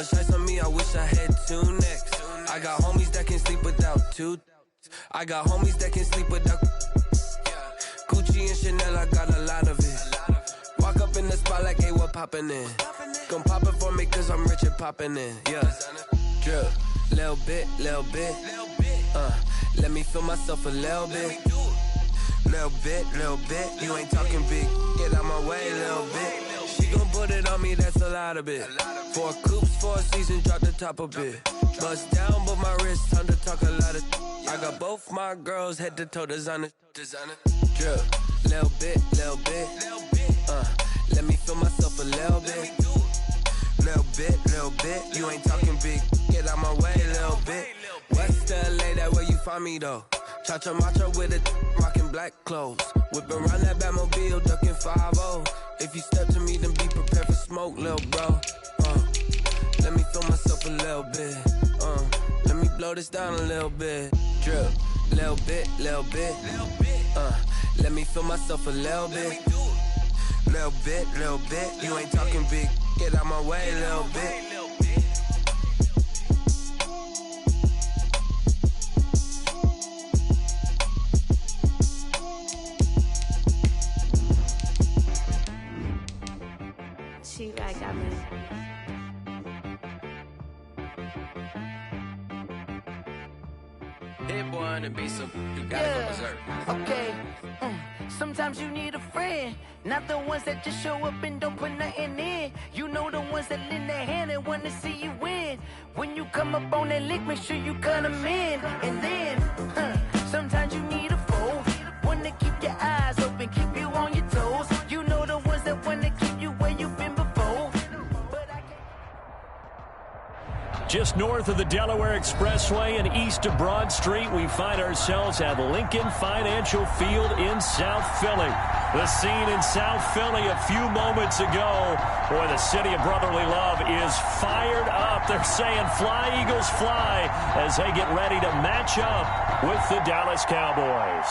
much ice on me, I wish I had two necks. I got homies that can sleep without two. I got homies that can sleep without Gucci and Chanel, I got a lot of it. Walk up in the spot like, hey, what poppin' in? Come pop it for me, cause I'm rich and poppin' in. Yeah, drip, little bit. Let me feel myself a little bit. Little bit. You ain't talking big. Get out my way, little bit. She gon' put it on me, that's a lot of it. 4 coops, 4 seasons, drop the top a bit. Bust down, but my wrist, time to talk a lot of. I got both my girls head to toe designer. Drip, little bit. Let me feel myself a little bit. Little bit. You ain't talking big. Get out my way, little bit. West LA, that where you find me though. Cha-cha matcha with it, rockin' black clothes. Whip around that Batmobile, ducking 5-0. If you step to me, then be prepared for smoke, lil' bro. Let me feel myself a little bit. Let me blow this down a little bit. Drip, little bit. Let me feel myself a little bit. Little bit. You ain't talking big. Get out my way, little bit. She right, got me. Hit one and be some. You gotta go berserk. Okay. Sometimes you need a friend, not the ones that just show up and don't put nothing in. You know the ones that lend their hand and want to see you win. When you come up on that lick, make sure you cut them in. And then, sometimes you need a foe, one to keep your eyes open, keep you on your toes. You know the ones that want to keep you where you've been before. Just north of the Delaware Expressway and east of Broad Street, we find ourselves at Lincoln Financial Field in South Philly. The scene in South Philly a few moments ago. Boy, the city of brotherly love is fired up. They're saying, fly, Eagles, fly, as they get ready to match up with the Dallas Cowboys.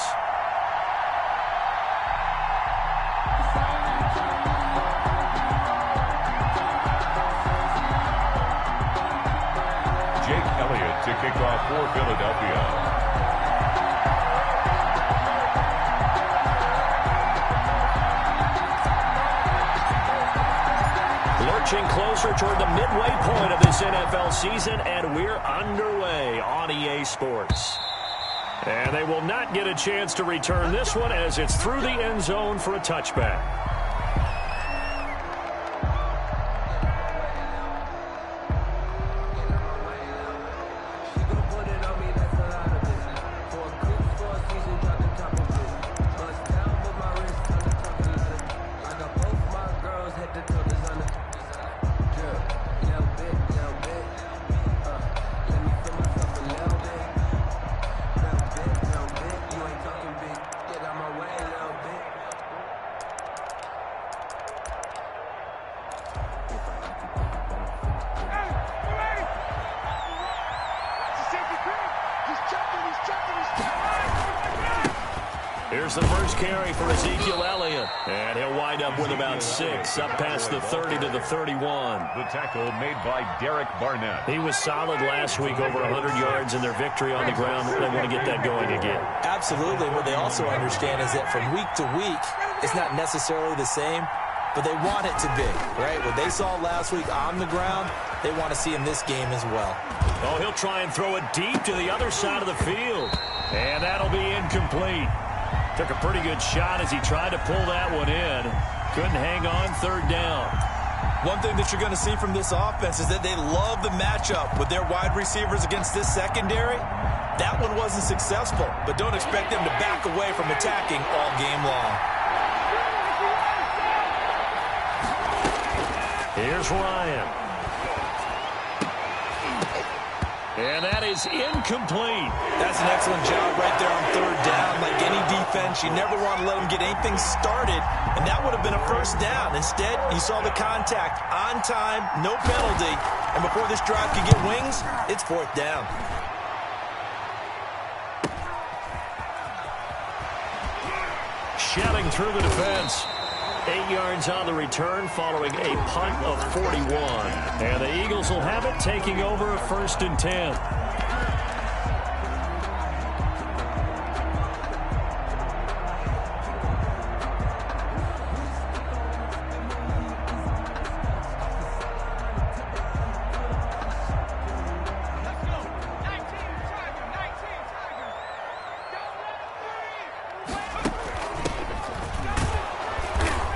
To kick off for Philadelphia. Lurching closer toward the midway point of this NFL season, and we're underway on EA Sports. And they will not get a chance to return this one as it's through the end zone for a touchback. Here's the first carry for Ezekiel Elliott. And he'll wind up with about 6, up past the 30 to the 31. The tackle made by Derek Barnett. He was solid last week, over 100 yards in their victory on the ground. They want to get that going again. Absolutely. What they also understand is that from week to week, it's not necessarily the same, but they want it to be, right? What they saw last week on the ground, they want to see in this game as well. Oh, he'll try and throw it deep to the other side of the field. And that'll be incomplete. Took a pretty good shot as he tried to pull that one in. Couldn't hang on, third down. One thing that you're going to see from this offense is that they love the matchup with their wide receivers against this secondary. That one wasn't successful, but don't expect them to back away from attacking all game long. Here's Ryan. And that is incomplete. That's an excellent job right there on third down. Like any defense, you never want to let them get anything started, and that would have been a first down. Instead, you saw the contact on time, no penalty, and before this drive can get wings, it's fourth down. Shelling through the defense. 8 yards on the return following a punt of 41. And the Eagles will have it, taking over 1st and 10.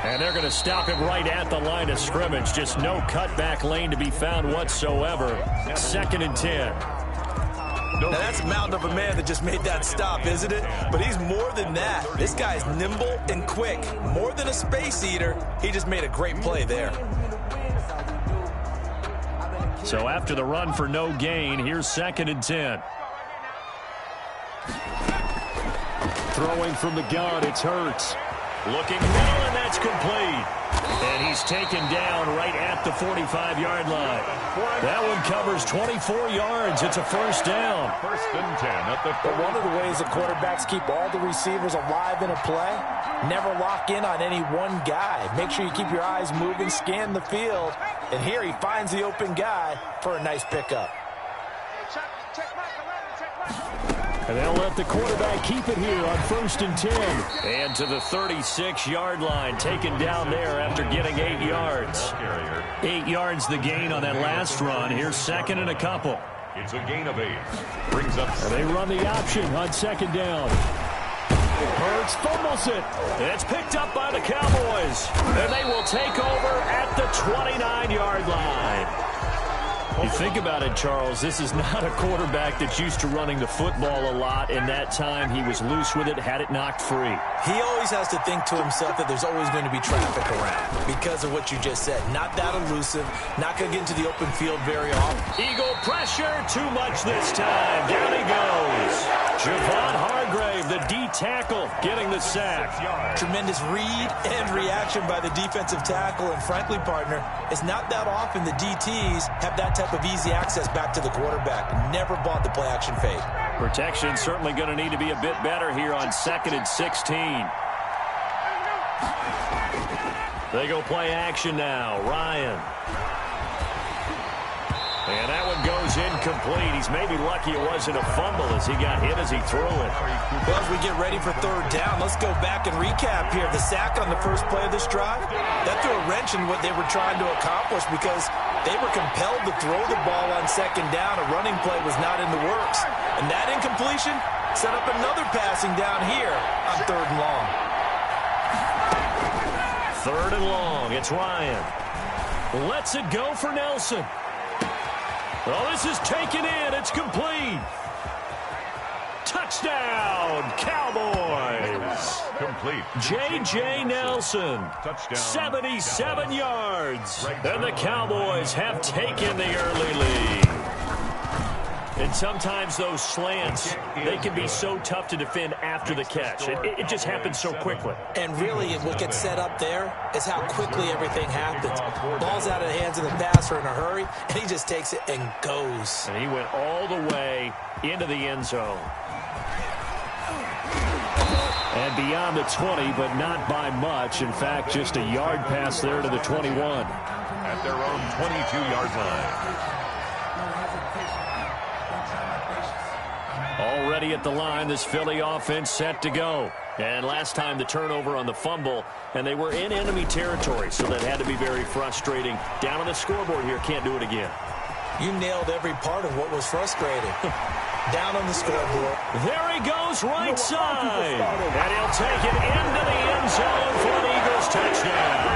And they're going to stop him right at the line of scrimmage. Just no cutback lane to be found whatsoever. 2nd and 10. Now that's a mountain of a man that just made that stop, isn't it? But he's more than that. This guy's nimble and quick. More than a space eater, he just made a great play there. So after the run for no gain, here's 2nd and 10. Throwing from the gun, it's Hurts. Looking middle, and that's complete. And he's taken down right at the 45-yard line. That one covers 24 yards. It's a 1st down. 1st and 10 at the 40. But one of the ways that quarterbacks keep all the receivers alive in a play, never lock in on any one guy. Make sure you keep your eyes moving, scan the field. And here he finds the open guy for a nice pickup. And they'll let the quarterback keep it here on 1st and 10. And to the 36-yard line, taken down there after getting 8 yards. 8 yards the gain on that last run. Here's 2nd and a couple. It's a gain of 8. Brings up. And they run the option on 2nd down. Hurts fumbles it. And it's picked up by the Cowboys. And they will take over at the 29-yard line. You think about it, Charles, this is not a quarterback that's used to running the football a lot. In that time, he was loose with it, had it knocked free. He always has to think to himself that there's always going to be traffic around because of what you just said. Not that elusive, not going to get into the open field very often. Eagle pressure, too much this time. Down he goes. Javon Hargrave, the D tackle, getting the sack. Tremendous read and reaction by the defensive tackle. And frankly, partner, it's not that often the DTs have that type of easy access back to the quarterback. Never bought the play action fade. Protection certainly going to need to be a bit better here on 2nd and 16. They go play action now. Ryan. And that one goes incomplete. He's maybe lucky it wasn't a fumble as he got hit as he threw it. Well, as we get ready for 3rd down, let's go back and recap here. The sack on the first play of this drive, that threw a wrench in what they were trying to accomplish because they were compelled to throw the ball on 2nd down. A running play was not in the works. And that incompletion set up another passing down here on 3rd and long. 3rd and long. It's Ryan. Lets it go for Nelson. Oh, this is taken in. It's complete. Touchdown, Cowboys. Complete. J.J. Nelson. Touchdown. 77 yards. And the Cowboys have taken the early lead. And sometimes those slants, they can be so tough to defend after the catch. It just happens so quickly. And really, what gets set up there is how quickly everything happens. Ball's out of the hands of the passer in a hurry, and he just takes it and goes. And he went all the way into the end zone. And beyond the 20, but not by much. In fact, just a yard pass there to the 21. At their own 22-yard line. Already at the line, this Philly offense set to go. And last time the turnover on the fumble, and they were in enemy territory, so that had to be very frustrating. Down on the scoreboard here, can't do it again. You nailed every part of what was frustrating. Down on the scoreboard. There he goes, right side. And he'll take it into the end zone for an Eagles touchdown.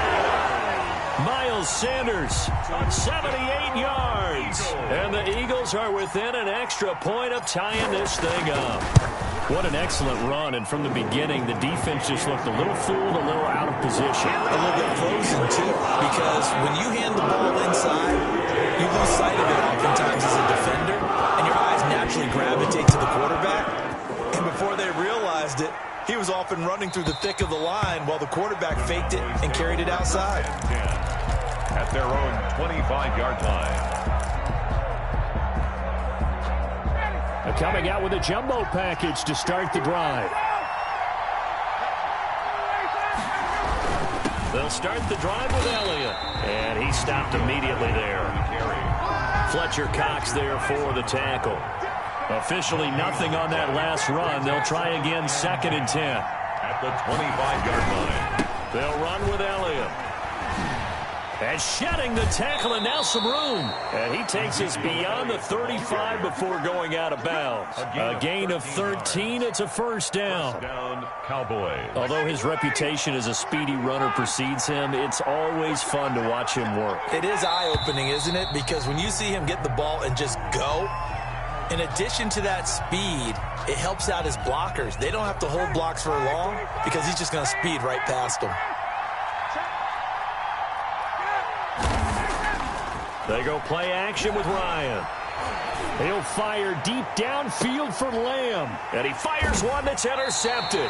Miles Sanders, 78 yards. And the Eagles are within an extra point of tying this thing up. What an excellent run. And from the beginning, the defense just looked a little fooled, a little out of position. A little bit frozen, too, because when you hand the ball inside, you lose sight of it oftentimes as a defender, and your eyes naturally gravitate to the quarterback. And before they realized it, he was off and running through the thick of the line while the quarterback faked it and carried it outside. At their own 25-yard line. They're coming out with a jumbo package to start the drive. They'll start the drive with Elliott. And he stopped immediately there. Fletcher Cox there for the tackle. Officially nothing on that last run. They'll try again 2nd and 10. At the 25-yard line. They'll run with Elliott. And shedding the tackle, and now some room. And he takes us beyond the 35 before going out of bounds. A gain of 13. It's a first down. First down, Cowboys. Although his reputation as a speedy runner precedes him, it's always fun to watch him work. It is eye-opening, isn't it? Because when you see him get the ball and just go, in addition to that speed, it helps out his blockers. They don't have to hold blocks for long because he's just going to speed right past them. They go play action with Ryan. He'll fire deep downfield for Lamb. And he fires one that's intercepted.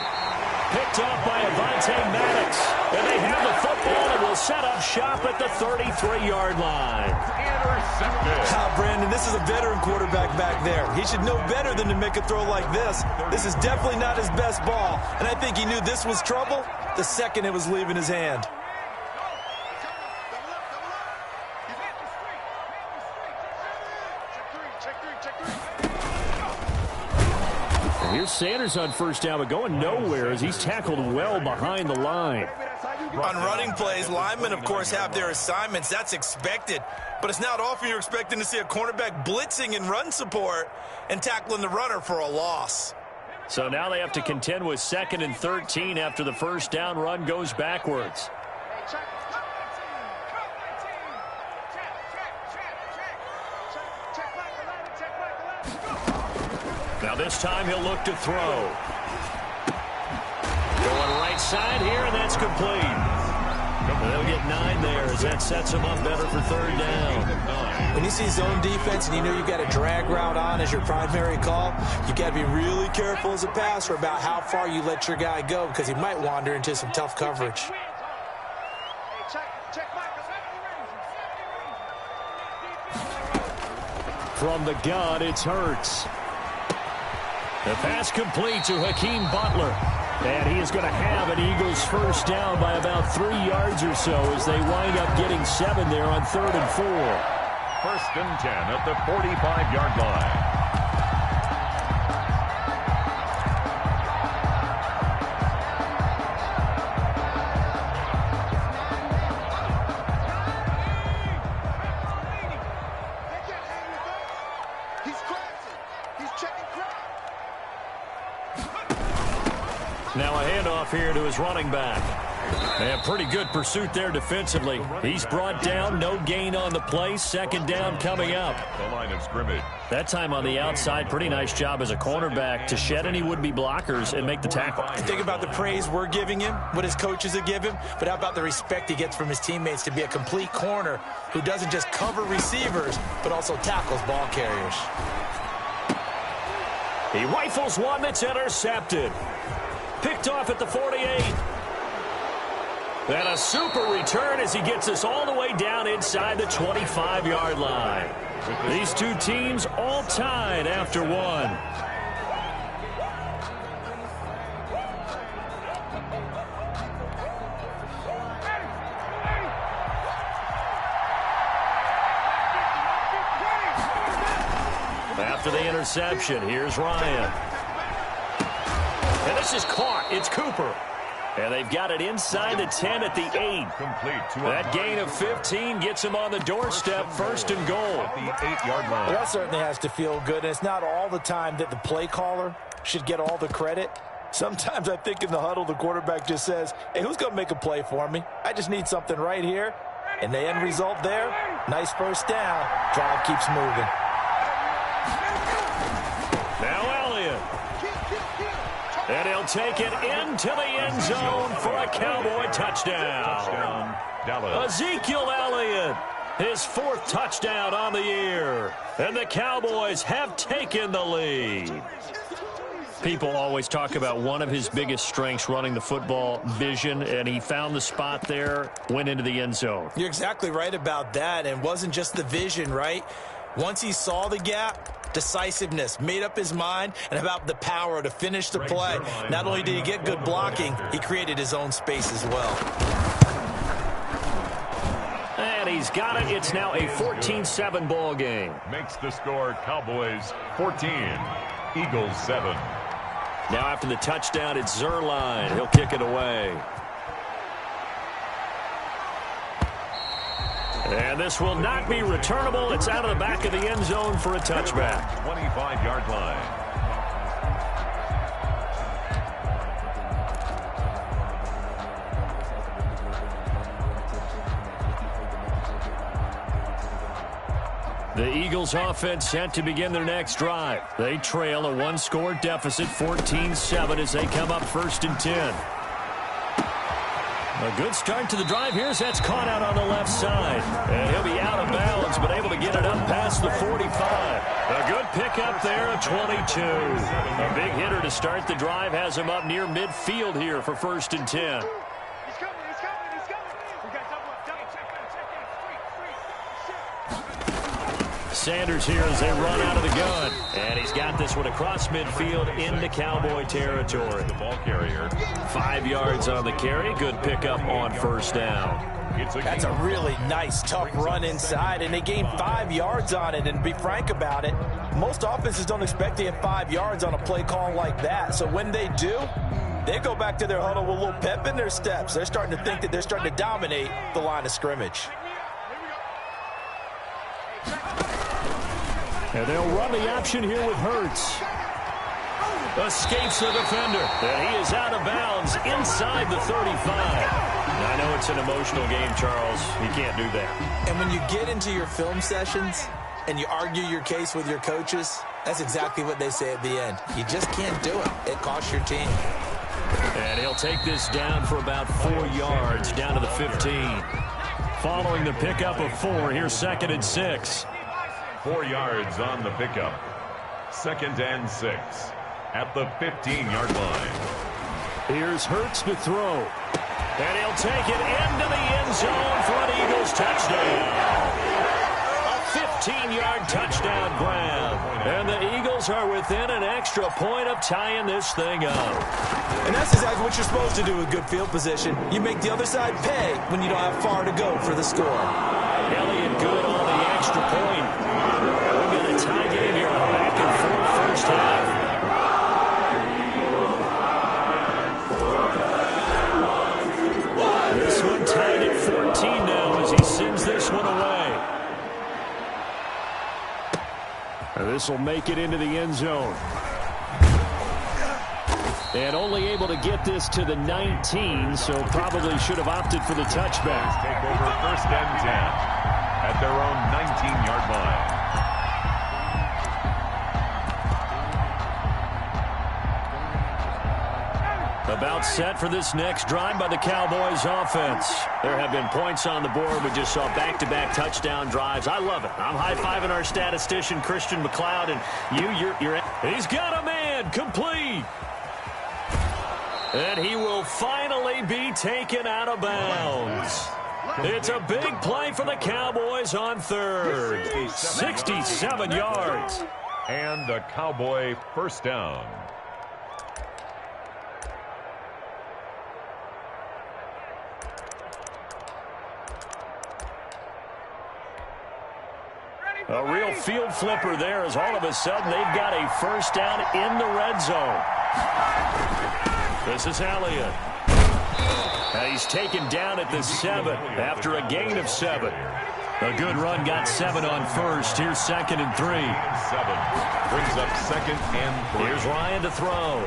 Picked off by Avonte Maddox. And they have the football and will set up shop at the 33-yard line. Wow, Brandon, this is a veteran quarterback back there. He should know better than to make a throw like this. This is definitely not his best ball. And I think he knew this was trouble the second it was leaving his hand. Here's Sanders on first down, but going nowhere as he's tackled well behind the line. On running plays, linemen, of course, have their assignments. That's expected. But it's not often you're expecting to see a cornerback blitzing in run support and tackling the runner for a loss. So now they have to contend with 2nd and 13 after the first down run goes backwards. Now this time he'll look to throw. Going right side here, and that's complete. They'll get 9 there as that sets him up better for 3rd down. When you see zone defense and you know you've got a drag route on as your primary call, you got to be really careful as a passer about how far you let your guy go because he might wander into some tough coverage. From the gun, it's Hurts. The pass complete to Hakeem Butler. And he is going to have an Eagles first down by about 3 yards or so as they wind up getting 7 there on 3rd and 4. 1st and 10 at the 45-yard line. Now a handoff here to his running back. And pretty good pursuit there defensively. He's brought down, no gain on the play. 2nd down coming up. The line of scrimmage. That time on the outside, pretty nice job as a cornerback to shed any would-be blockers and make the tackle. Think about the praise we're giving him, what his coaches have given him, but how about the respect he gets from his teammates to be a complete corner who doesn't just cover receivers, but also tackles ball carriers. He rifles one that's intercepted. Picked off at the 48. And a super return as he gets us all the way down inside the 25-yard line. These two teams all tied after one. After the interception, here's Ryan. And this is caught. It's Cooper. And they've got it inside the 10 at the 8. That gain of 15 gets him on the doorstep, 1st and goal. At the 8-yard line. Well, that certainly has to feel good. And it's not all the time that the play caller should get all the credit. Sometimes I think in the huddle, the quarterback just says, hey, who's going to make a play for me? I just need something right here. And the end result there, nice first down. Drive keeps moving. Now Elliott. And he'll take it into the end zone for a Cowboy touchdown. Ezekiel Elliott, his 4th touchdown on the year. And the Cowboys have taken the lead. People always talk about one of his biggest strengths running the football, vision, and he found the spot there, went into the end zone. You're exactly right about that. And it wasn't just the vision, right? Once he saw the gap, decisiveness, made up his mind, and about the power to finish the play. Not only did he get good blocking, he created his own space as well. he's got it. It's now a 14-7 ball game. Makes the score Cowboys 14, Eagles 7. Now after the touchdown, it's Zerline. He'll kick it away. And this will not be returnable. It's out of the back of the end zone for a touchback. 25-yard line. The Eagles offense set to begin their next drive. They trail a one-score deficit, 14-7, as they come up 1st and 10. A good start to the drive here as that's caught out on the left side. And he'll be out of bounds, but able to get it up past the 45. A good pickup there of 22. A big hitter to start the drive has him up near midfield here for 1st and 10. Sanders here as they run out of the gun. And he's got this one across midfield into Cowboy territory. The ball carrier. 5 yards on the carry. Good pickup on 1st down. That's a really nice, tough run inside, and they gained 5 yards on it. And to be frank about it, most offenses don't expect to get 5 yards on a play call like that. So when they do, they go back to their huddle with a little pep in their steps. They're starting to think that they're starting to dominate the line of scrimmage. And they'll run the option here with Hurts. Escapes the defender. And he is out of bounds inside the 35. I know it's an emotional game, Charles. You can't do that. And when you get into your film sessions and you argue your case with your coaches, that's exactly what they say at the end. You just can't do it. It costs your team. And he'll take this down for about 4 yards, down to the 15. Following the pickup of 4, here's 2nd and 6. 4 yards on the pickup. 2nd and 6 at the 15-yard line. Here's Hurts to throw. And he'll take it into the end zone for an Eagles touchdown. A 15-yard touchdown grab. And the Eagles are within an extra point of tying this thing up. And that's exactly what you're supposed to do with good field position. You make the other side pay when you don't have far to go for the score. Elliott good on the extra point. We've got a tie game here, a back-and-forth first half. This one tied at 14 now as he sends this one away. And this will make it into the end zone. And only able to get this to the 19, so probably should have opted for the touchback. Take over 1st and 10 at their own 19-yard line. About set for this next drive by the Cowboys offense. There have been points on the board. We just saw back-to-back touchdown drives. I love it. I'm high-fiving our statistician, Christian McLeod, and you're he's got a man complete. And he will finally be taken out of bounds. It's a big play for the Cowboys on 3rd. 67 yards. And a Cowboy 1st down. A real field flipper there as all of a sudden they've got a 1st down in the red zone. This is Elliott. He's taken down at the 7 after a gain of 7. A good run got 7 on 1st. Here's 2nd and 3. 7 brings up 2nd and 3. Here's Ryan to throw.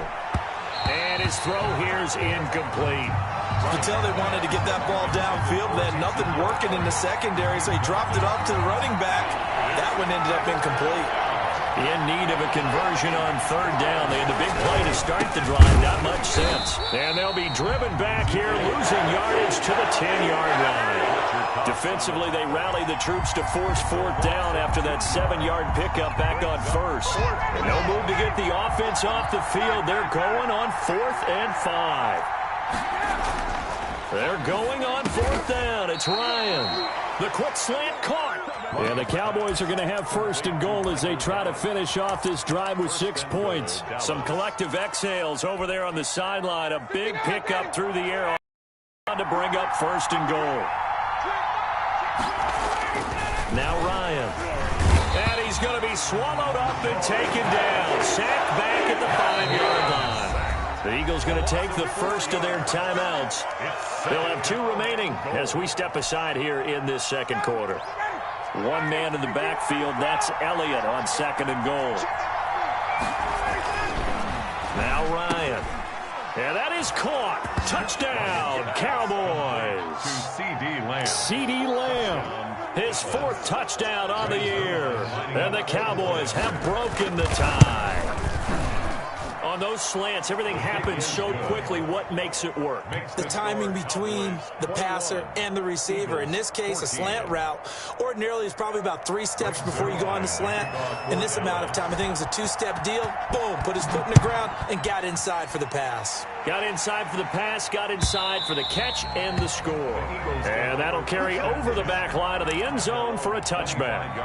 And his throw here's incomplete. You could tell they wanted to get that ball downfield. They had nothing working in the secondary, so he dropped it off to the running back. That one ended up incomplete. In need of a conversion on 3rd down. They had the big play to start the drive. Not much sense. And they'll be driven back here, losing yardage to the 10-yard line. Defensively, they rallied the troops to force 4th down after that 7-yard pickup back on 1st. And no move to get the offense off the field. They're going on 4th and 5. They're going on 4th down. It's Ryan. The quick slant caught. And the Cowboys are going to have 1st and goal as they try to finish off this drive with 6 points. Some collective exhales over there on the sideline. A big pickup through the air to bring up 1st and goal. Now Ryan. And he's going to be swallowed up and taken down. Sacked back at the 5-yard line. The Eagles going to take the first of their timeouts. They'll have 2 remaining as we step aside here in this second quarter. One man in the backfield, that's Elliott on 2nd and goal. Now Ryan. And that is caught. Touchdown, Cowboys. C.D. Lamb. His 4th touchdown on the year. And the Cowboys have broken the tie. On those slants, everything happens so quickly. What makes it work? The timing between the passer and the receiver. In this case, a slant route ordinarily is probably about 3 steps before you go on the slant. In this amount of time, I think it was a 2-step deal. Boom, put his foot in the ground and got inside for the pass. Got inside for the pass, got inside for the catch and the score. And that'll carry over the back line of the end zone for a touchback.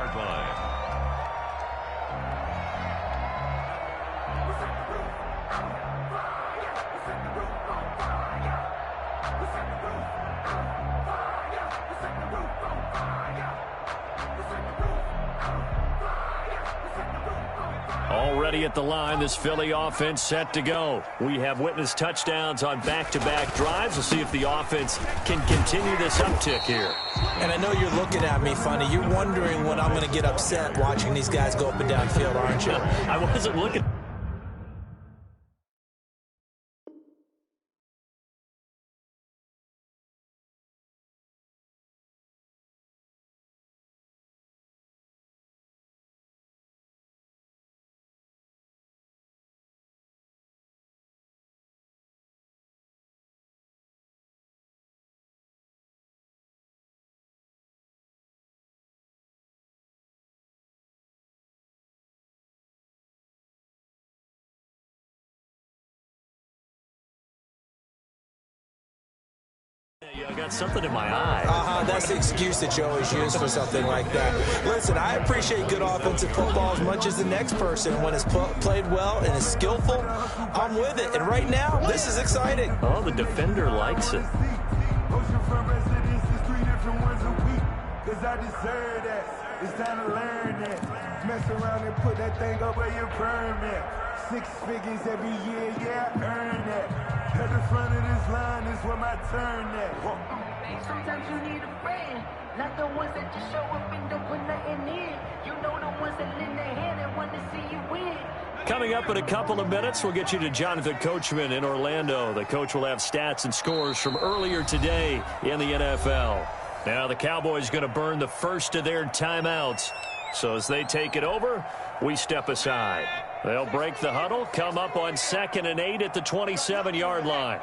Already at the line, this Philly offense set to go. We have witnessed touchdowns on back-to-back drives. We'll see if the offense can continue this uptick here. And I know you're looking at me funny. You're wondering when I'm going to get upset watching these guys go up and down field, aren't you? I wasn't looking. I got something in my eye. That's the excuse that you always use for something like that. Listen, I appreciate good offensive football as much as the next person. When it's played well and is skillful, I'm with it. And right now, this is exciting. Oh, the defender likes it. It's time to learn that. Mess around and put that thing up where you burn that. 6 figures every year, yeah, earn that. At the front of this line is where my turn at. Sometimes you need a friend, not the ones that just show up and don't put nothing in. You know the ones that lend their hand and want to see you win. Coming up in a couple of minutes, we'll get you to Jonathan Coachman in Orlando. The coach will have stats and scores from earlier today in the NFL. Now the Cowboys going to burn the first of their timeouts. So as they take it over, we step aside. They'll break the huddle, come up on 2nd and 8 at the 27-yard line.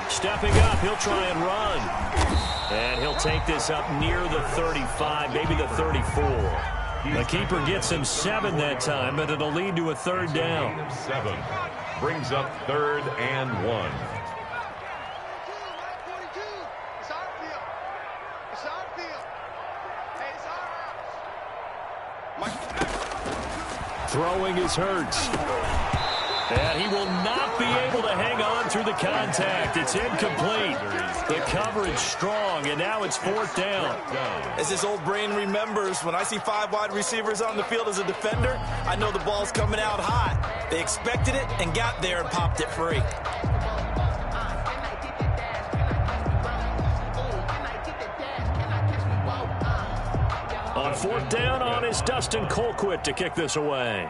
Stepping up, he'll try and run. And he'll take this up near the 35, maybe the 34. The keeper gets him 7 that time, but it'll lead to a 3rd down. 7 brings up 3rd and 1. Throwing is Hurts. And he will not be able to hang on through the contact. It's incomplete. The coverage strong, and now it's 4th down. As his old brain remembers, when I see 5 wide receivers on the field as a defender, I know the ball's coming out hot. They expected it and got there and popped it free. On 4th down, on is Dustin Colquitt to kick this away.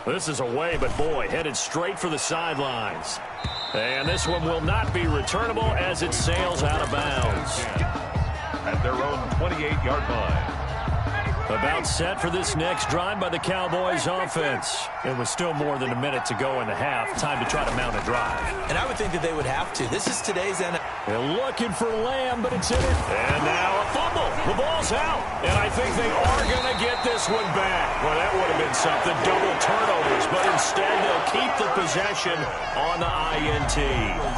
This is away, but boy, headed straight for the sidelines. And this one will not be returnable as it sails out of bounds. At their own 28-yard line. About set for this next drive by the Cowboys offense. It was still more than a minute to go in the half. Time to try to mount a drive. And I would think that they would have to. This is today's NFL. They're looking for Lamb, but it's in it. And now a fumble. The ball's out. And I think they are going to get this one back. Well, that would have been something. Double turnovers. But instead, they'll keep the possession on the INT.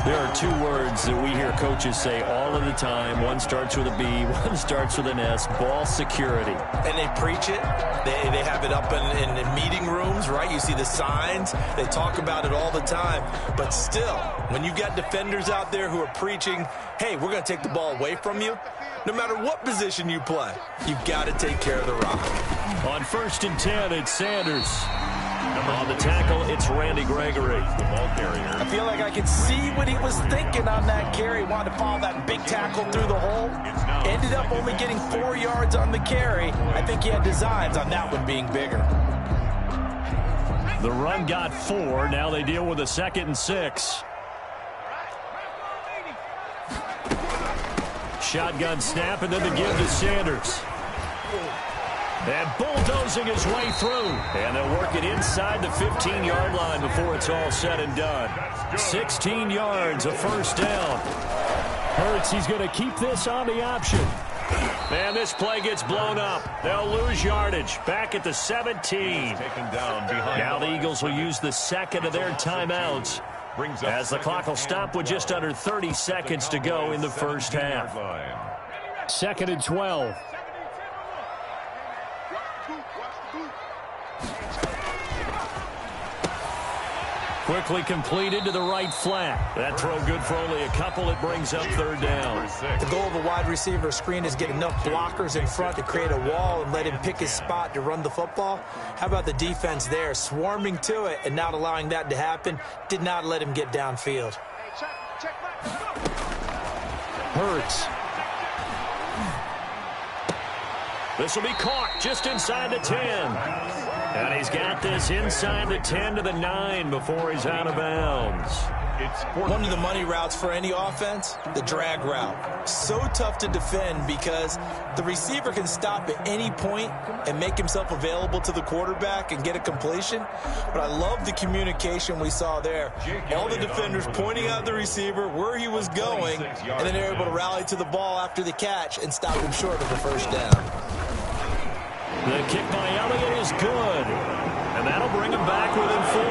There are 2 words that we hear coaches say all of the time. One starts with a B, one starts with an S. Ball security. And they preach it. They have it up in meeting rooms, right? You see the signs. They talk about it all the time. But still, when you've got defenders out there who are preaching, hey, we're going to take the ball away from you, no matter what position you play, you've got to take care of the rock. On 1st and 10, it's Sanders. On the tackle, it's Randy Gregory. The ball carrier. I feel like I could see what he was thinking on that carry. Wanted to follow that big tackle through the hole. Ended up only getting 4 yards on the carry. I think he had designs on that one being bigger. The run got 4. Now they deal with a 2nd and 6. Shotgun snap, and then the give to Sanders. And bulldozing his way through. And they'll work it inside the 15-yard line before it's all said and done. 16 yards, a first down. Hurts, he's going to keep this on the option. And this play gets blown up. They'll lose yardage. Back at the 17. Now the Eagles will use the second of their timeouts, as the clock will stop with just under 30 seconds to go in the first half. 2nd and 12. Quickly completed to the right flat. That throw good for only a couple. It brings up 3rd down. The goal of a wide receiver screen is get enough blockers in front to create a wall and let him pick his spot to run the football. How about the defense there, swarming to it and not allowing that to happen? Did not let him get downfield. Hurts. This will be caught just inside the 10. And he's got this inside the 10 to the 9 before he's out of bounds. One of the money routes for any offense, the drag route. So tough to defend because the receiver can stop at any point and make himself available to the quarterback and get a completion. But I love the communication we saw there. All the defenders pointing out the receiver, where he was going, and then they're able to rally to the ball after the catch and stop him short of the first down. The kick by Elliott is good. And that'll bring him back within 4.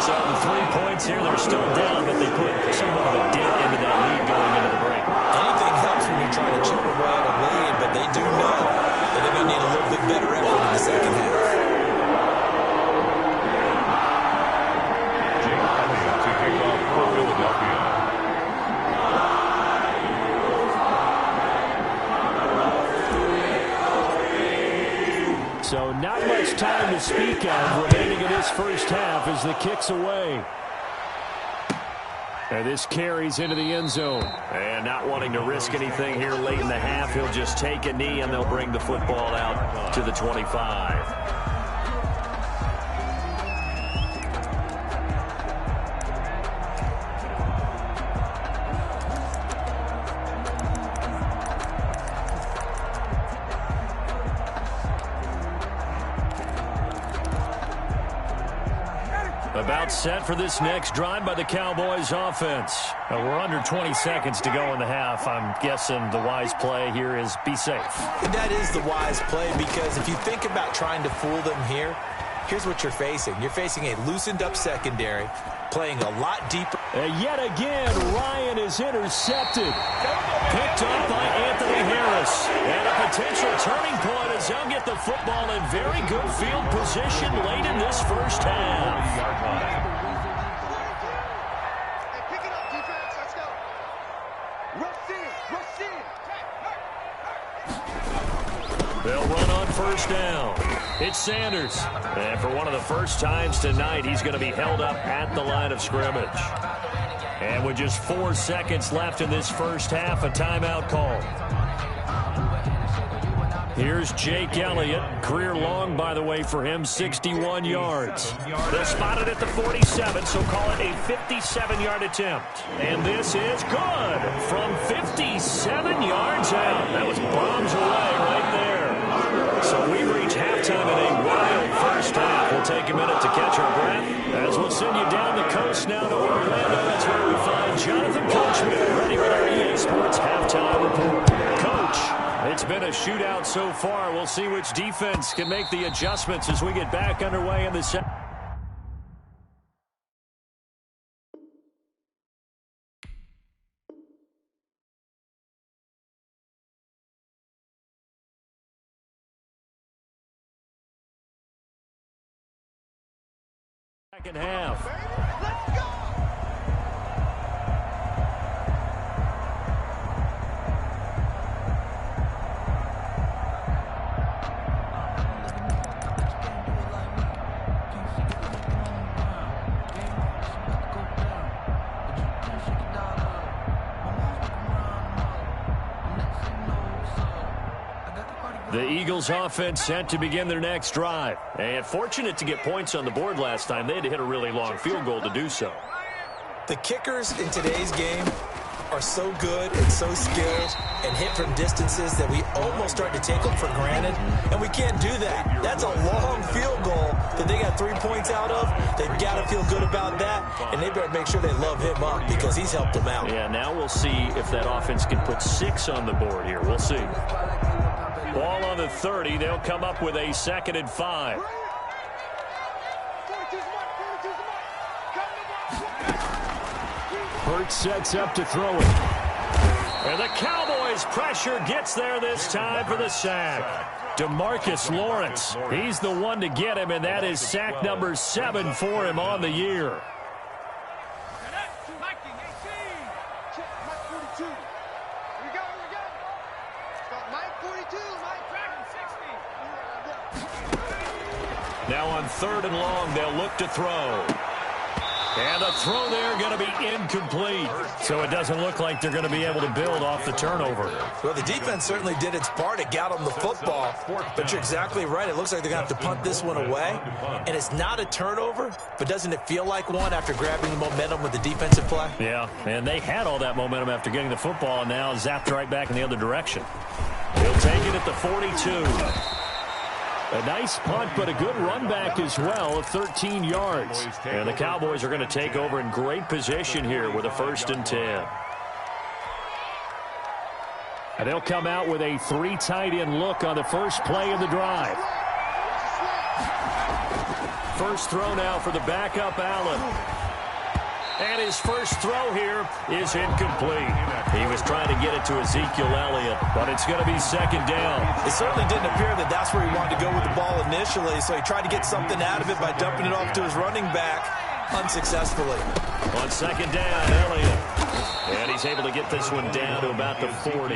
So the 3 points here, they're still down, but they put somewhat of a dent into that lead going into the break. Anything helps when you're trying to chip away at a lead, but they do know that they're going to need a little bit better effort in the second half. Jake Elliott to kick off for Philadelphia. So not much time to speak of remaining in this first half as the kick's away. And this carries into the end zone. And not wanting to risk anything here late in the half, he'll just take a knee and they'll bring the football out to the 25. About set for this next drive by the Cowboys offense. We're under 20 seconds to go in the half. I'm guessing the wise play here is be safe. That is the wise play because if you think about trying to fool them here, here's what you're facing. You're facing a loosened up secondary, playing a lot deeper. Yet again, Ryan is intercepted. Picked up by Anthony Harris. And a potential turning point as they'll get the football in very good field position late in this first half. They'll run on first down. It's Sanders. And for one of the first times tonight, he's going to be held up at the line of scrimmage. And with just 4 seconds left in this first half, a timeout call. Here's Jake Elliott. Career long, by the way, for him, 61 yards. They're spotted at the 47, so call it a 57-yard attempt. And this is good from 57 yards out. That was bombs away right there. So we reach halftime in a wild first half. We'll take a minute to catch our breath as we'll send you down the coast now to Orlando. That's where we find Jonathan Coachman ready with our EA Sports halftime report. Coach, it's been a shootout so far. We'll see which defense can make the adjustments as we get back underway in the second. second half. Let's go! The Eagles offense set to begin their next drive. And fortunate to get points on the board last time. They had to hit a really long field goal to do so. The kickers in today's game are so good and so skilled and hit from distances that we almost start to take them for granted, and we can't do that. That's a long field goal that they got 3 points out of. They've got to feel good about that, and they better make sure they love him up because he's helped them out. Yeah, now we'll see if that offense can put 6 on the board here. We'll see. Ball on the 30. They'll come up with a 2nd and 5. Hurts sets up to throw it. And the Cowboys' pressure gets there this time for the sack. DeMarcus Lawrence, he's the one to get him, and that is sack number 7 for him on the year. Now on 3rd and long, they'll look to throw. And the throw there going to be incomplete. So it doesn't look like they're going to be able to build off the turnover. Well, the defense certainly did its part. It got them the football. But you're exactly right. It looks like they're going to have to punt this one away. And it's not a turnover, but doesn't it feel like one after grabbing the momentum with the defensive play? Yeah, and they had all that momentum after getting the football and now zapped right back in the other direction. He'll take it at the 42. A nice punt, but a good run back as well of 13 yards. And the Cowboys are going to take over in great position here with a 1st and 10. And they'll come out with a 3 tight end look on the first play of the drive. First throw now for the backup Allen. And his first throw here is incomplete. He was trying to get it to Ezekiel Elliott, but it's going to be 2nd down. It certainly didn't appear that that's where he wanted to go with the ball initially, so he tried to get something out of it by dumping it off to his running back unsuccessfully. On 2nd down, Elliott. And he's able to get this one down to about the 40. 5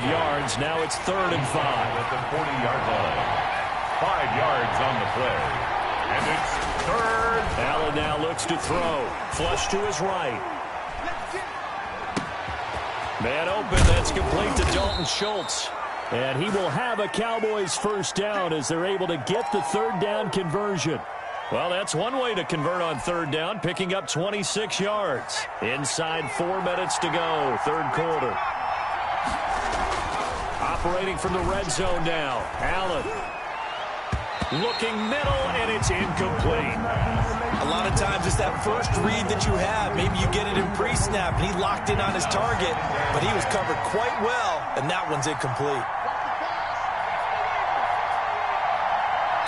yards. Now it's 3rd and 5. At the 40-yard line. 5 yards on the play. And it's 3rd. Allen now looks to throw. Flush to his right. Man open. That's complete to Dalton Schultz. And he will have a Cowboys 1st down as they're able to get the 3rd down conversion. Well, that's one way to convert on 3rd down, picking up 26 yards. Inside 4 minutes to go, 3rd quarter. Operating from the red zone now. Allen. Looking middle, and it's incomplete. A lot of times it's that first read that you have. Maybe you get it in pre-snap, and he locked in on his target, but he was covered quite well, and that one's incomplete.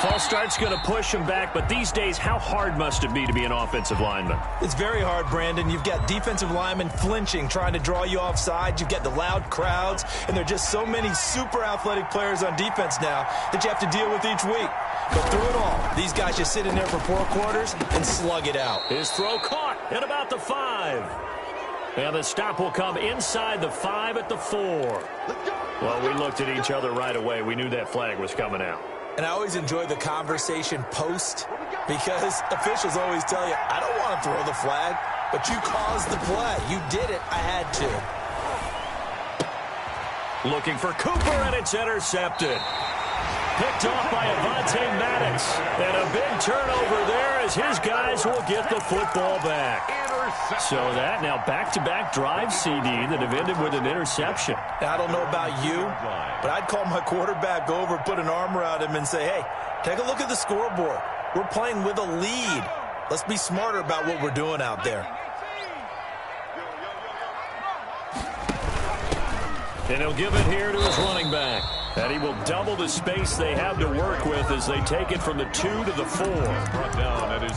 False start's going to push him back, but these days, how hard must it be to be an offensive lineman? It's very hard, Brandon. You've got defensive linemen flinching, trying to draw you offside. You've got the loud crowds, and there are just so many super athletic players on defense now that you have to deal with each week. But through it all, these guys just sit in there for 4 quarters and slug it out. His throw caught at about the 5. And the stop will come inside the 5 at the 4. Well, we looked at each other right away. We knew that flag was coming out. And I always enjoy the conversation post because officials always tell you, I don't want to throw the flag, but you caused the play. You did it. I had to. Looking for Cooper, and it's intercepted. Picked off by Avonte Maddox. And a big turnover there as his guys will get the football back. So that now back-to-back drive CD that have ended with an interception. Now, I don't know about you, but I'd call my quarterback over, put an arm around him, and say, hey, take a look at the scoreboard. We're playing with a lead. Let's be smarter about what we're doing out there. And he'll give it here to his running back. And he will double the space they have to work with as they take it from the 2 to the 4.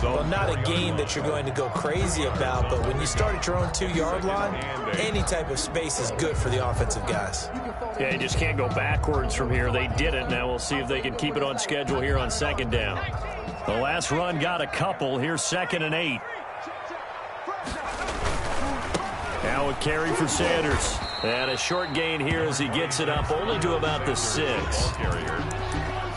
Well, not a game that you're going to go crazy about, but when you start at your own 2-yard line, any type of space is good for the offensive guys. Yeah, you just can't go backwards from here. They did it. Now we'll see if they can keep it on schedule here on 2nd down. The last run got a couple. Here's 2nd and 8. Now a carry for Sanders. And a short gain here as he gets it up only to about the 6.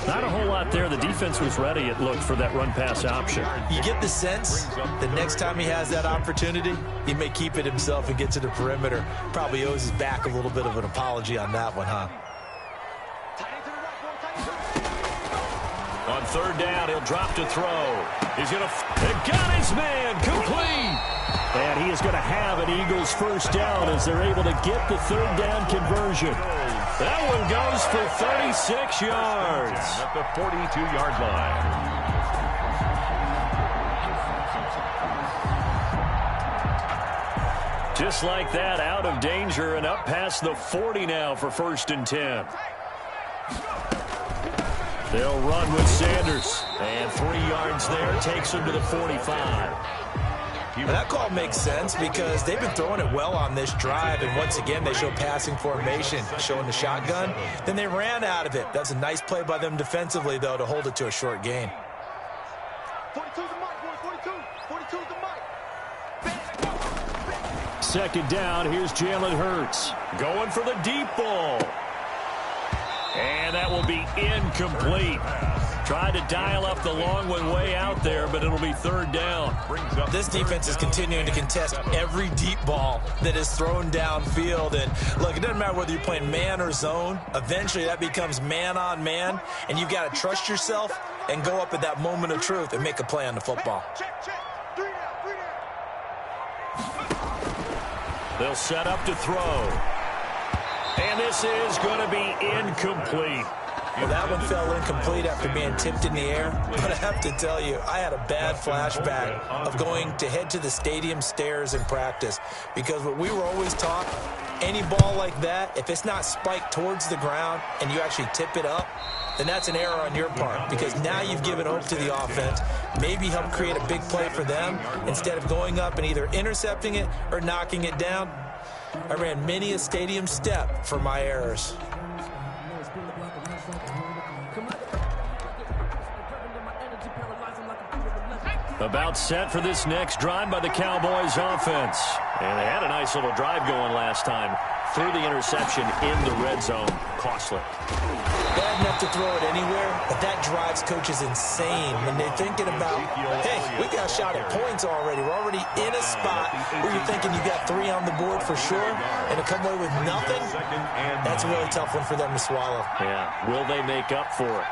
Not a whole lot there. The defense was ready, it looked, for that run-pass option. You get the sense the next time he has that opportunity, he may keep it himself and get to the perimeter. Probably owes his back a little bit of an apology on that one, huh? On 3rd down, he'll drop to throw. He's going to got his man complete. And he is going to have an Eagles first down as they're able to get the 3rd down conversion. That one goes for 36 yards. At the 42-yard line. Just like that, out of danger and up past the 40 now for 1st and 10. They'll run with Sanders. And 3 yards there takes him to the 45. And that call makes sense because they've been throwing it well on this drive, and once again they show passing formation, showing the shotgun. Then they ran out of it. That's a nice play by them defensively, though, to hold it to a short gain. 42's the mic, 42's the mic. 2nd down, here's Jalen Hurts. Going for the deep ball. And that will be incomplete. Tried to dial up the long one way out there, but it'll be 3rd down. This defense is continuing to contest every deep ball that is thrown downfield. And look, it doesn't matter whether you're playing man or zone. Eventually that becomes man on man, and you've got to trust yourself and go up at that moment of truth and make a play on the football. They'll set up to throw. And this is going to be incomplete. Well, that one fell incomplete after being tipped in the air. But I have to tell you, I had a bad flashback of going to head to the stadium stairs in practice. Because what we were always taught, any ball like that, if it's not spiked towards the ground and you actually tip it up, then that's an error on your part. Because now you've given hope to the offense. Maybe help create a big play for them instead of going up and either intercepting it or knocking it down. I ran many a stadium step for my errors. About set for this next drive by the Cowboys offense. And they had a nice little drive going last time. Threw the interception in the red zone. Costly. Bad enough to throw it anywhere, but that drives coaches insane when they're thinking about, hey, we got a shot at points already. We're already in a spot where you're thinking you got 3 on the board for sure, and to come away with nothing, that's a really tough one for them to swallow. Yeah, will they make up for it?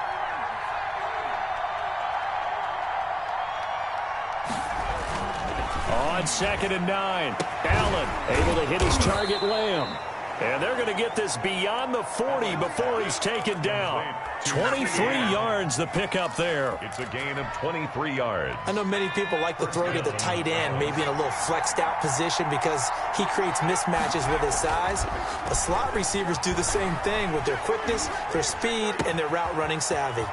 On 2nd and 9, Allen able to hit his target, Lamb. And they're going to get this beyond the 40 before he's taken down. 23 yards the pickup there. It's a gain of 23 yards. I know many people like to throw to the tight end, maybe in a little flexed out position because he creates mismatches with his size. The slot receivers do the same thing with their quickness, their speed, and their route running savvy.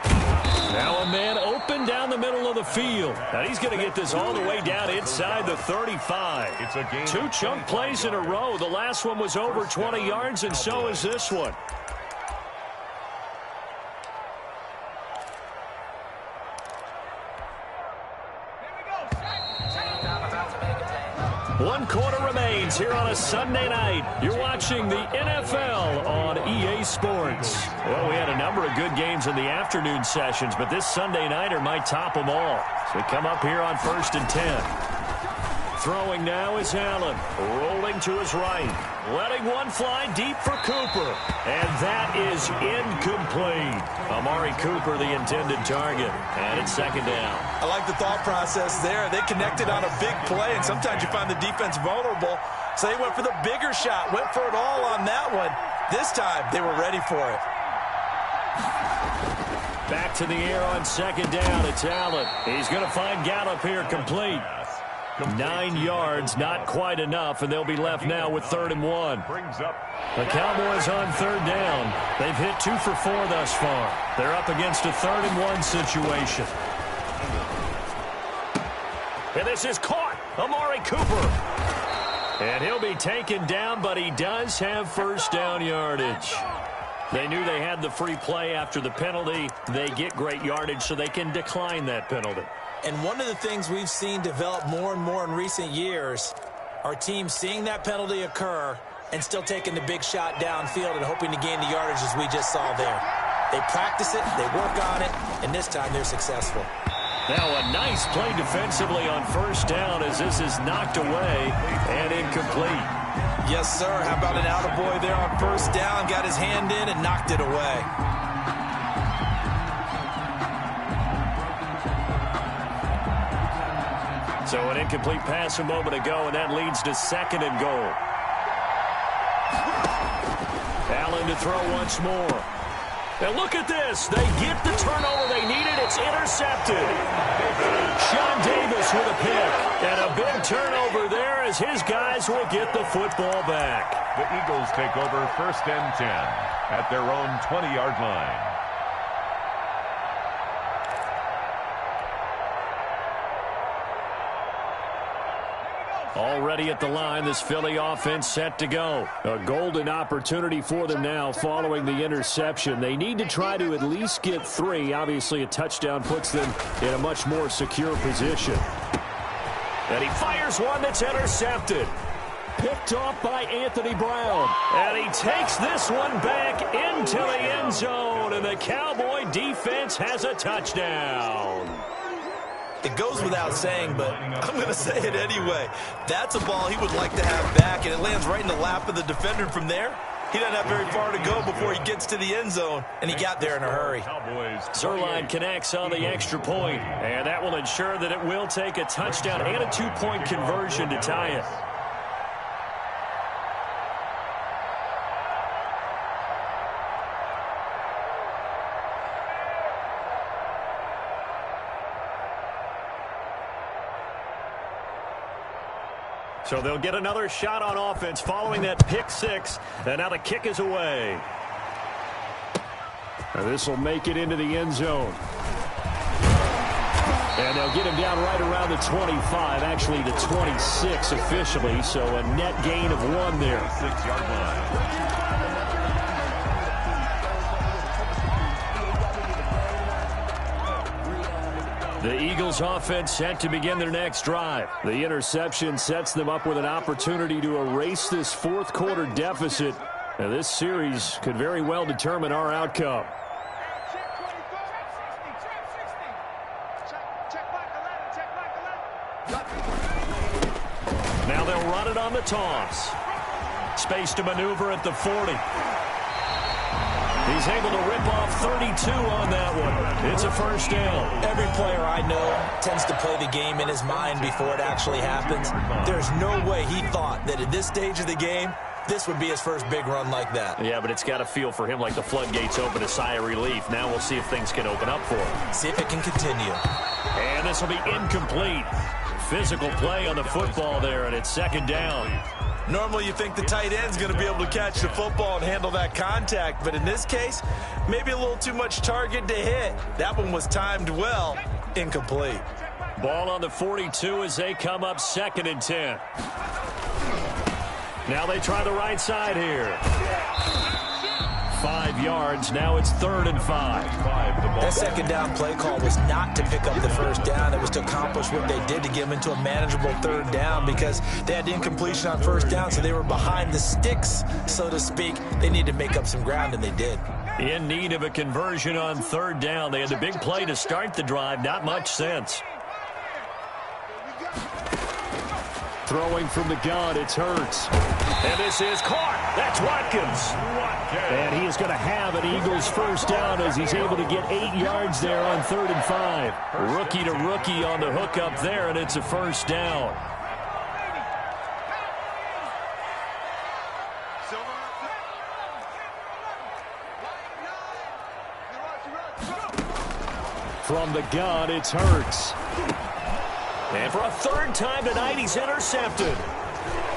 Now a man open down the middle of the field. And he's going to get this all the way down inside the 35. It's a gain. 2 chunk plays in a row. The last one was over 20 yards, and so is this one. One quarter remains here on a Sunday night. You're watching the NFL on EA Sports. Well, we had a number of good games in the afternoon sessions, but this Sunday nighter might top them all. So we come up here on 1st and 10. Throwing now is Allen, rolling to his right, letting one fly deep for Cooper, and that is incomplete. Amari Cooper, the intended target, and it's 2nd down. I like the thought process there. They connected on a big play, and sometimes you find the defense vulnerable, so they went for the bigger shot, went for it all on that one. This time, they were ready for it. Back to the air on 2nd down. It's Allen. He's going to find Gallup here complete. 9 yards, not quite enough, and they'll be left now with 3rd and 1. The Cowboys on 3rd down. They've hit 2 for 4 thus far. They're up against a 3rd and 1 situation. And this is caught. Amari Cooper. And he'll be taken down, but he does have first down yardage. They knew they had the free play after the penalty. They get great yardage so they can decline that penalty. And one of the things we've seen develop more and more in recent years are teams seeing that penalty occur and still taking the big shot downfield and hoping to gain the yardage as we just saw there. They practice it, they work on it, and this time they're successful. Now a nice play defensively on first down as this is knocked away and incomplete. Yes, sir. How about an attaboy there on first down? Got his hand in and knocked it away. So an incomplete pass a moment ago, and that leads to 2nd and goal. Allen to throw once more. And look at this. They get the turnover they needed. It's intercepted. Sean Davis with a pick. And a big turnover there as his guys will get the football back. The Eagles take over 1st and 10 at their own 20-yard line. Already at the line, this Philly offense set to go. A golden opportunity for them now following the interception. They need to try to at least get 3. Obviously, a touchdown puts them in a much more secure position. And he fires one that's intercepted. Picked off by Anthony Brown. And he takes this one back into the end zone. And the Cowboy defense has a touchdown. It goes without saying, but I'm going to say it anyway. That's a ball he would like to have back, and it lands right in the lap of the defender. From there, he doesn't have very far to go before he gets to the end zone, and he got there in a hurry. Zerline connects on the extra point, and that will ensure that it will take a touchdown and a 2-point conversion to tie it. So they'll get another shot on offense following that pick 6. And now the kick is away. And this will make it into the end zone. And they'll get him down right around the 25, actually the 26 officially. So a net gain of 1 there. 6-yard line. The Eagles offense set to begin their next drive. The interception sets them up with an opportunity to erase this 4th quarter deficit. And this series could very well determine our outcome. Now they'll run it on the toss. Space to maneuver at the 40. He's able to rip off 32 on that one. It's a first down. Every player I know tends to play the game in his mind before it actually happens. There's no way he thought that at this stage of the game, this would be his first big run like that. Yeah, but it's got to feel for him like the floodgates open, a sigh of relief. Now we'll see if things can open up for him. See if it can continue. And this will be incomplete. Physical play on the football there, and it's 2nd down. Normally you think the tight end's going to be able to catch the football and handle that contact, but in this case, maybe a little too much target to hit. That one was timed well. Incomplete. Ball on the 42 as they come up 2nd and 10. Now they try the right side here. 5 yards. Now it's 3rd and 5. That 2nd down play call was not to pick up the first down. It was to accomplish what they did to get them into a manageable 3rd down because they had incompletion on first down, so they were behind the sticks, so to speak. They needed to make up some ground, and they did. In need of a conversion on 3rd down. They had the big play to start the drive. Not much sense. Throwing from the gun, it's Hurts. And this is caught. That's Watkins. And he is going to have an Eagles first down as he's able to get 8 yards there on 3rd and 5. Rookie to rookie on the hook up there, and it's a first down. From the gun, it's Hurts. And for a 3rd time tonight, he's intercepted.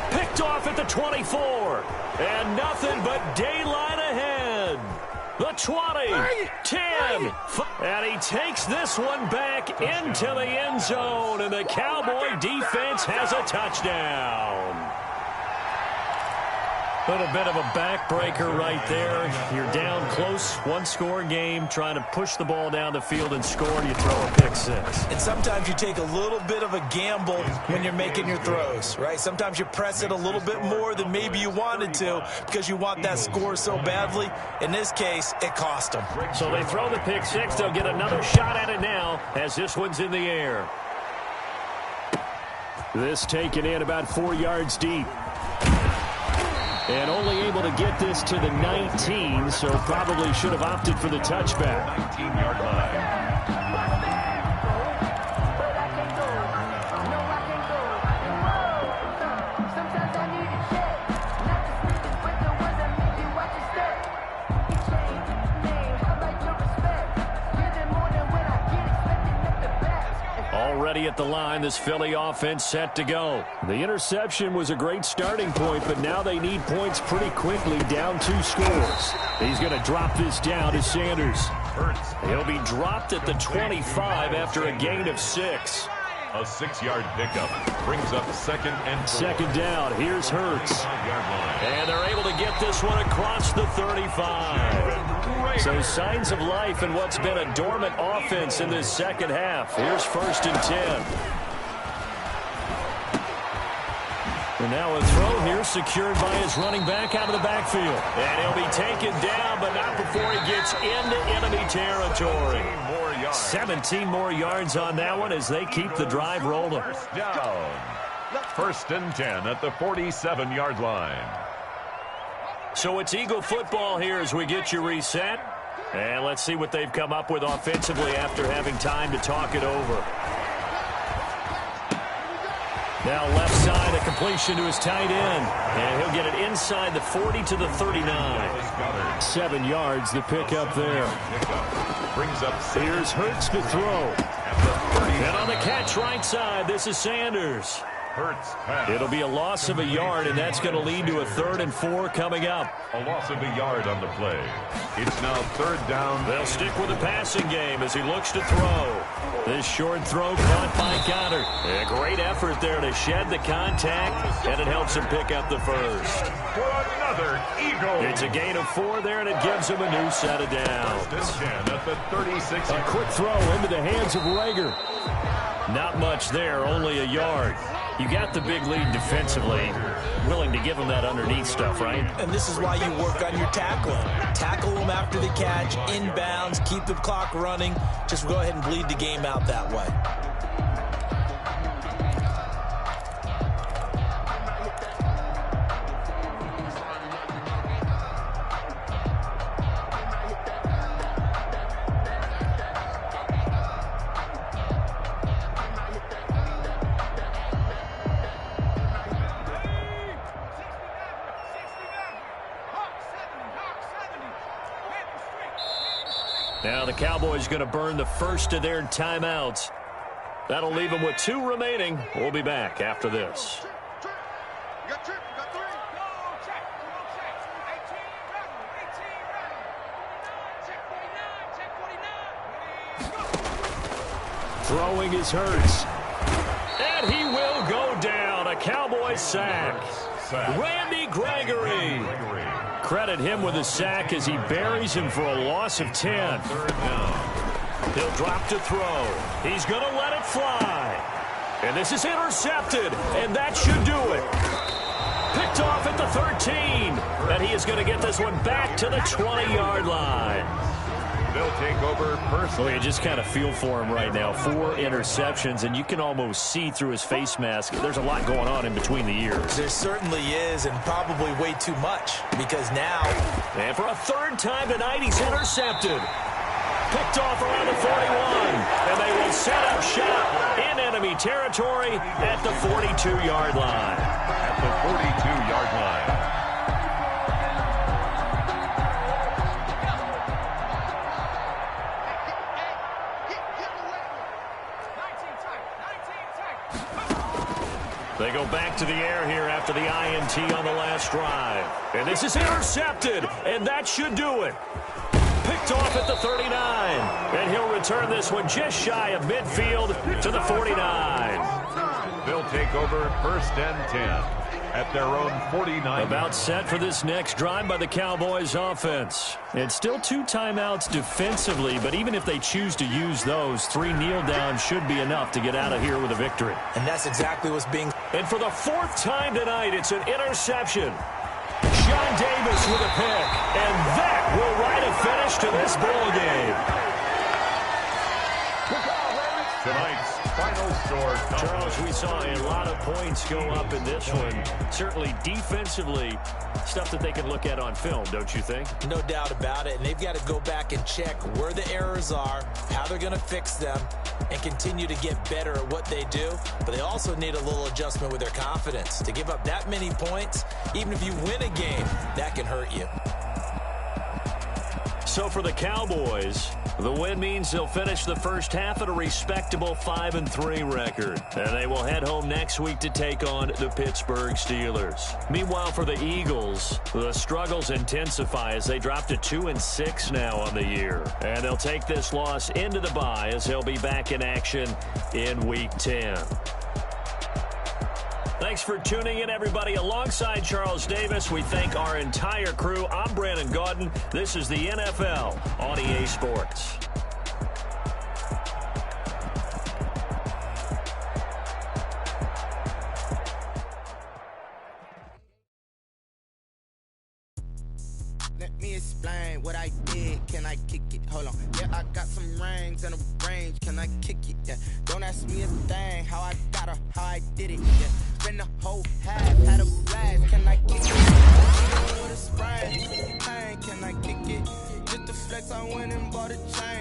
Picked off at the 24. And nothing but daylight ahead. The 20, 10. And he takes this one back into the end zone. And the Cowboy defense has a touchdown. Little bit of a backbreaker right there. You're down close, one-score game, trying to push the ball down the field and score, and you throw a pick six. And sometimes you take a little bit of a gamble when you're making your throws, right? Sometimes you press it a little bit more than maybe you wanted to because you want that score so badly. In this case, it cost them. So they throw the pick six. They'll get another shot at it now as this one's in the air. This taken in about 4 yards deep. And only able to get this to the 19, so probably should have opted for the touchback. 19-yard line. Already at the line, this Philly offense set to go. The interception was a great starting point, but now they need points pretty quickly, down 2 scores. He's going to drop this down to Sanders. He'll be dropped at the 25 after a gain of 6. A 6-yard pickup brings up second and 4. Second down, here's Hurts. And they're able to get this one across the 35. So signs of life in what's been a dormant offense in this second half. Here's 1st and 10. And now a throw here secured by his running back out of the backfield. And he'll be taken down, but not before he gets into enemy territory. 17 more yards on that one as they keep the drive rolling. First down. 1st and 10 at the 47-yard line. So it's Eagle football here as we get you reset. And let's see what they've come up with offensively after having time to talk it over. Now left side, a completion to his tight end. And he'll get it inside the 40 to the 39. 7 yards, the pickup there. Brings up Here's Hurts to throw. And on the catch right side, this is Sanders. It'll be a loss of a yard, and that's going to lead to a 3rd and 4 coming up. A loss of a yard on the play. It's now 3rd down. They'll stick with the passing game as he looks to throw. This short throw caught by Goddard. A great effort there to shed the contact, and it helps him pick up the first. For another Eagle. It's a gain of 4 there, and it gives him a new set of downs. 10 at the 36. A quick throw into the hands of Rager. Not much there, only a yard. You got the big lead defensively. Willing to give them that underneath stuff, right? And this is why you work on your tackling. Tackle them after the catch, inbounds, keep the clock running. Just go ahead and bleed the game out that way. Now the Cowboys going to burn the first of their timeouts. That'll leave them with 2 remaining. We'll be back after this. Throwing is Hurts. And he will go down. A Cowboy sack. Randy Gregory. Credit him with a sack as he buries him for a loss of 10. He'll drop to throw. He's going to let it fly. And this is intercepted, and that should do it. Picked off at the 13. And he is going to get this one back to the 20-yard line. They'll take over personally. Well, you just kind of feel for him right now. 4 interceptions, and you can almost see through his face mask. There's a lot going on in between the ears. There certainly is, and probably way too much, because now... And for a 3rd time tonight, he's intercepted. Picked off around the 41, and they will set up shop in enemy territory at the 42-yard line. At the 42-yard line. They go back to the air here after the INT on the last drive. And this is intercepted, and that should do it. Picked off at the 39. And he'll return this one just shy of midfield to the 49. They'll take over 1st and 10. at their own 49. About set for this next drive by the Cowboys offense. It's still 2 timeouts defensively, but even if they choose to use those, 3 kneel downs should be enough to get out of here with a victory. And that's exactly what's being... And for the 4th time tonight, it's an interception. John Davis with a pick, and that will write a finish to this ball game. Tonight's final score. Charles, we saw a lot of points go up in this one. Certainly defensively, stuff that they can look at on film, don't you think? No doubt about it. And they've got to go back and check where the errors are, how they're going to fix them, and continue to get better at what they do. But they also need a little adjustment with their confidence. To give up that many points, even if you win a game, that can hurt you. So for the Cowboys, the win means they'll finish the first half at a respectable 5-3 record. And they will head home next week to take on the Pittsburgh Steelers. Meanwhile, for the Eagles, the struggles intensify as they drop to 2-6 now on the year. And they'll take this loss into the bye as they'll be back in action in Week 10. Thanks for tuning in, everybody. Alongside Charles Davis, we thank our entire crew. I'm Brandon Gaudin. This is the NFL on EA Sports. Let me explain what I did. Can I kick it? Hold on. Yeah, I got some rings and a range. Can I kick it? Yeah. Don't ask me a thing. How I got her, how I did it. Yeah. Spend the whole half, had a blast. Can I kick it? With a spray. Can I kick it? Just the flex, I went and bought a chain.